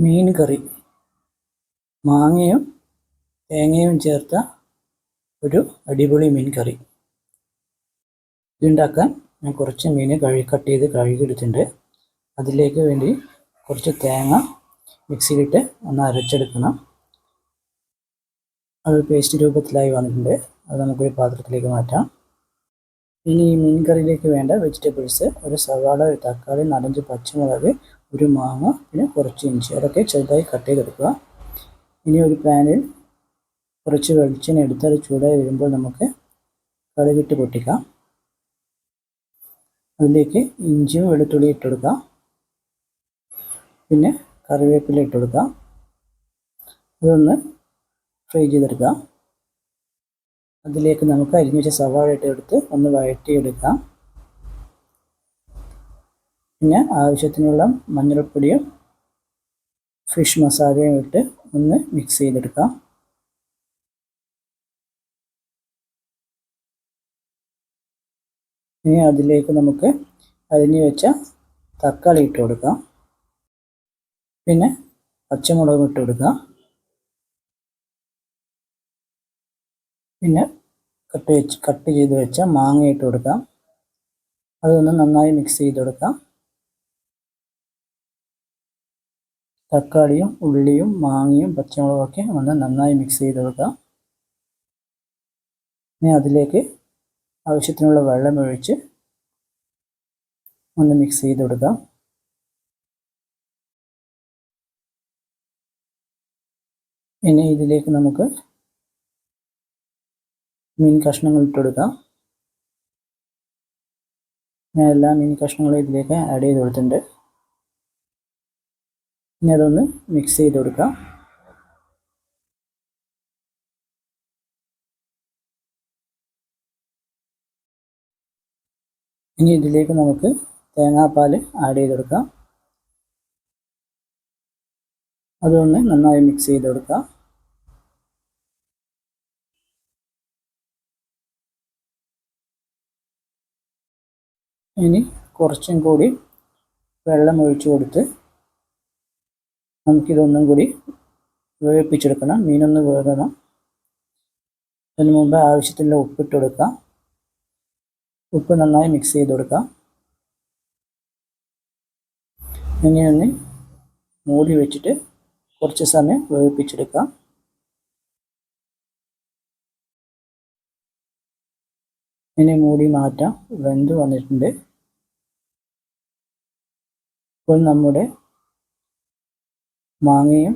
മീൻ കറി, മാങ്ങയും തേങ്ങയും ചേർത്ത ഒരു അടിപൊളി മീൻ കറി. ഇതുണ്ടാക്കാൻ ഞാൻ കുറച്ച് മീൻ കട്ട് ചെയ്ത് കഴുകിയെടുത്തിട്ടുണ്ട്. അതിലേക്ക് വേണ്ടി കുറച്ച് തേങ്ങ മിക്സിയിലിട്ട് ഒന്ന് അരച്ചെടുക്കണം. അത് പേസ്റ്റ് രൂപത്തിലായി വന്നിട്ടുണ്ട്. അത് നമുക്കൊരു പാത്രത്തിലേക്ക് മാറ്റാം. ഇനി ഈ മീൻ കറിയിലേക്ക് വേണ്ട വെജിറ്റബിൾസ്: ഒരു സവാള, ഒരു തക്കാളി, 4-5 പച്ചമുളക്, ഒരു മാങ്ങ, പിന്നെ കുറച്ച് ഇഞ്ചി. അതൊക്കെ ചെറുതായി കട്ട് ചെയ്തെടുക്കുക. ഇനി ഒരു പാനിൽ കുറച്ച് വെളിച്ചെണ്ണ എടുത്ത് അത് ചൂടായി വരുമ്പോൾ നമുക്ക് കടുകിട്ട് പൊട്ടിക്കാം. അതിലേക്ക് ഇഞ്ചിയും വെളുത്തുള്ളി ഇട്ടുകൊടുക്കാം. പിന്നെ കറിവേപ്പില ഇട്ടുകൊടുക്കാം. അതൊന്ന് ഫ്രൈ ചെയ്തെടുക്കാം. അതിലേക്ക് നമുക്ക് അരിഞ്ഞു വെച്ച സവാള ഇട്ടെടുത്ത് ഒന്ന് വഴറ്റിയെടുക്കാം. പിന്നെ ആവശ്യത്തിനുള്ള മഞ്ഞൾപ്പൊടിയും ഫിഷ് മസാലയും ഇട്ട് ഒന്ന് മിക്സ് ചെയ്തെടുക്കാം. ഇനി അതിലേക്ക് നമുക്ക് അരിഞ്ഞു വെച്ച തക്കാളി ഇട്ട് കൊടുക്കാം. പിന്നെ പച്ചമുളകും ഇട്ട് കൊടുക്കാം. പിന്നെ കട്ട് ചെയ്ത് വെച്ച മാങ്ങ ഇട്ട് കൊടുക്കാം. അതൊന്ന് നന്നായി മിക്സ് ചെയ്ത് കൊടുക്കാം. തക്കാളിയും ഉള്ളിയും മാങ്ങയും പച്ചമുളകും ഒക്കെ ഒന്ന് നന്നായി മിക്സ് ചെയ്ത് കൊടുക്കാം. ഇനി അതിലേക്ക് ആവശ്യത്തിനുള്ള വെള്ളം ഒഴിച്ച് ഒന്ന് മിക്സ് ചെയ്ത് കൊടുക്കാം. ഇനി ഇതിലേക്ക് നമുക്ക് മീൻ കഷ്ണങ്ങൾ ഇട്ട് കൊടുക്കാം. ഞാൻ എല്ലാ മീൻ കഷ്ണങ്ങളും ഇതിലേക്ക് ആഡ് ചെയ്ത് കൊടുത്തിട്ടുണ്ട്. ഇനി അതൊന്ന് മിക്സ് ചെയ്ത് കൊടുക്കാം. ഇനി ഇതിലേക്ക് നമുക്ക് തേങ്ങാപ്പാൽ ആഡ് ചെയ്ത് കൊടുക്കാം. അതൊന്ന് നന്നായി മിക്സ് ചെയ്ത് കൊടുക്കാം. ഇനി കുറച്ചും കൂടി വെള്ളം ഒഴിച്ചു കൊടുത്ത് നമുക്കിതൊന്നും കൂടി വേവിപ്പിച്ചെടുക്കണം. മീനൊന്ന് വേകണം. അതിന് മുമ്പ് ആവശ്യത്തിനുള്ള ഉപ്പിട്ട് കൊടുക്കാം. ഉപ്പ് നന്നായി മിക്സ് ചെയ്ത് കൊടുക്കാം. ഇനി ഒന്ന് മൂടി വെച്ചിട്ട് കുറച്ച് സമയം വേവിപ്പിച്ചെടുക്കാം. ഇനി മൂടി മാറ്റാം. വെന്ത് വന്നിട്ടുണ്ട്. ഇപ്പോൾ നമ്മുടെ മാങ്ങയും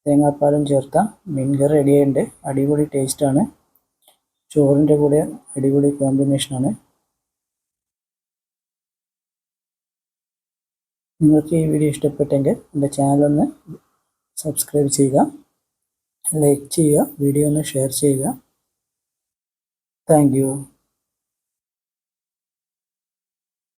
തേങ്ങാപ്പാലും ചേർത്ത മീൻ കറി റെഡിയായിട്ടുണ്ട്. അടിപൊളി ടേസ്റ്റാണ്. ചോറിൻ്റെ കൂടെ അടിപൊളി കോമ്പിനേഷനാണ്. നിങ്ങൾക്ക് ഈ വീഡിയോ ഇഷ്ടപ്പെട്ടെങ്കിൽ എൻ്റെ ചാനലൊന്ന് സബ്സ്ക്രൈബ് ചെയ്യുക, ലൈക്ക് ചെയ്യുക, വീഡിയോ ഒന്ന് ഷെയർ ചെയ്യുക. Thank you.